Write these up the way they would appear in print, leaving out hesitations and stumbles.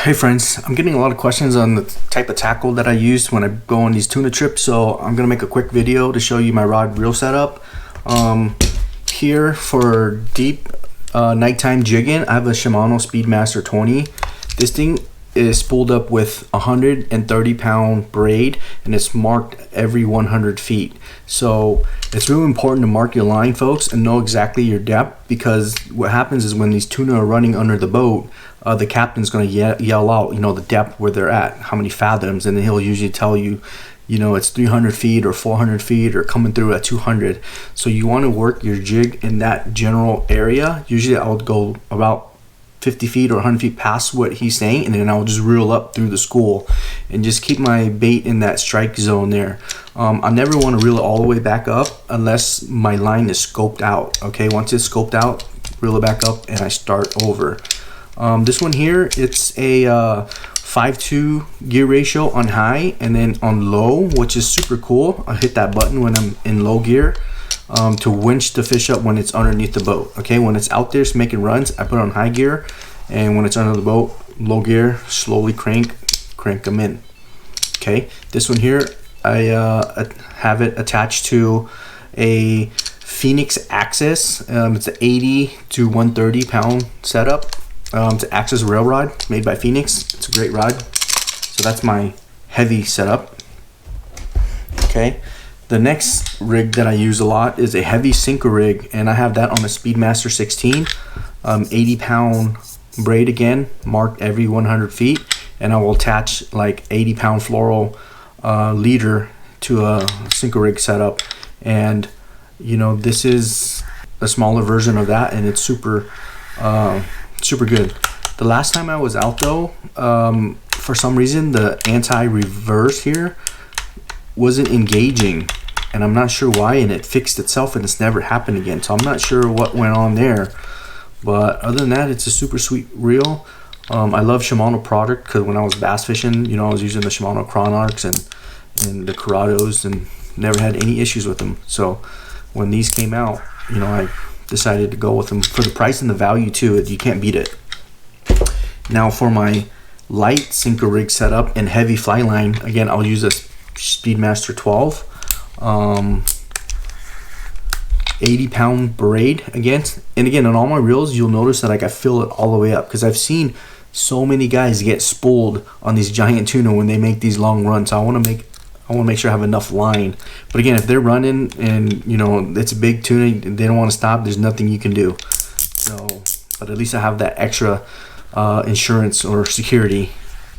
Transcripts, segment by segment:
Hey friends, I'm getting a lot of questions on the type of tackle that I use when I go on these tuna trips, so I'm gonna make a quick video to show you my rod reel setup. Here for deep nighttime jigging, I have a Shimano Speedmaster 20. This thing is spooled up with 130-pound braid, and it's marked every 100 feet. So it's really important to mark your line, folks, and know exactly your depth, because what happens is when these tuna are running under the boat, the captain's going to yell out, the depth where they're at, how many fathoms, and then he'll usually tell you, it's 300 feet or 400 feet or coming through at 200. So you want to work your jig in that general area. Usually I would go about 50 feet or 100 feet past what he's saying, and then I'll just reel up through the school and just keep my bait in that strike zone there. I never want to reel it all the way back up unless my line is scoped out. Okay, once it's scoped out, reel it back up and I start over. This one here, it's a 5-2 gear ratio on high, and then on low, which is super cool, I hit that button when I'm in low gear to winch the fish up when it's underneath the boat. Okay, when it's out there making runs, I put it on high gear, and when it's under the boat, low gear, slowly crank them in. Okay, this one here, I have it attached to a Phoenix Axis. It's an 80 to 130 pound setup. It's an Axis rail rod made by Phoenix. It's a great rod. So that's my heavy setup. Okay, the next rig that I use a lot is a heavy sinker rig, and I have that on a Speedmaster 16. 80-pound braid again, marked every 100 feet, and I will attach like 80-pound fluoro leader to a sinker rig setup. And this is a smaller version of that, and it's super good. The last time I was out though, for some reason the anti-reverse here wasn't engaging, and I'm not sure why, and it fixed itself and it's never happened again. So I'm not sure what went on there, but other than that, it's a super sweet reel. I love Shimano product because when I was bass fishing, I was using the Shimano Chronarchs and the Corrados and never had any issues with them. So when these came out, I decided to go with them for the price and the value too. You can't beat it. Now for my light sinker rig setup and heavy fly line, again, I'll use a Speedmaster 12, 80-pound braid again. And again, on all my reels, you'll notice that I fill it all the way up, because I've seen so many guys get spooled on these giant tuna when they make these long runs. So I want to make sure I have enough line. But again, if they're running and it's a big tuna, they don't want to stop, there's nothing you can do. So, but at least I have that extra insurance or security.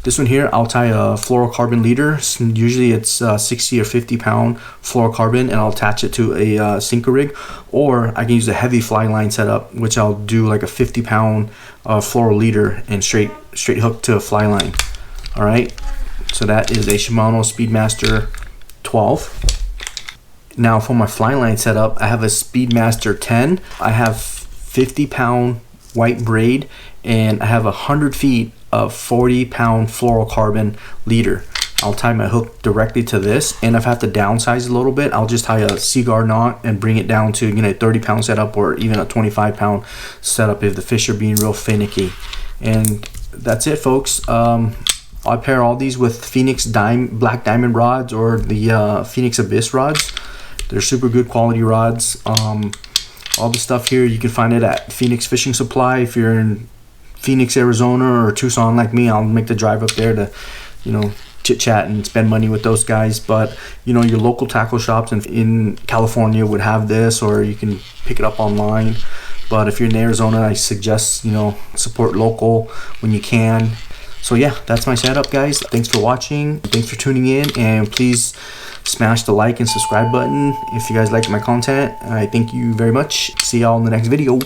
This one here, I'll tie a fluorocarbon leader. Usually it's 60 or 50-pound fluorocarbon, and I'll attach it to a sinker rig, or I can use a heavy fly line setup, which I'll do like a 50-pound fluoro leader and straight hook to a fly line. All right. So that is a Shimano Speedmaster 12. Now for my fly line setup, I have a Speedmaster 10. I have 50-pound white braid, and I have 100 feet of 40-pound fluorocarbon leader. I'll tie my hook directly to this, and if I have to downsize a little bit, I'll just tie a cigar knot and bring it down to a 30-pound setup or even a 25-pound setup if the fish are being real finicky. And that's it, folks. I pair all these with Phoenix Black Diamond rods or the Phoenix Abyss rods. They're super good quality rods. All the stuff here, you can find it at Phoenix Fishing Supply. If you're in Phoenix, Arizona, or Tucson like me, I'll make the drive up there to, chit chat and spend money with those guys. But your local tackle shops in California would have this, or you can pick it up online. But if you're in Arizona, I suggest support local when you can. So yeah, that's my setup, guys. Thanks for watching. Thanks for tuning in, and please smash the like and subscribe button if you guys like my content. I thank you very much. See y'all in the next video.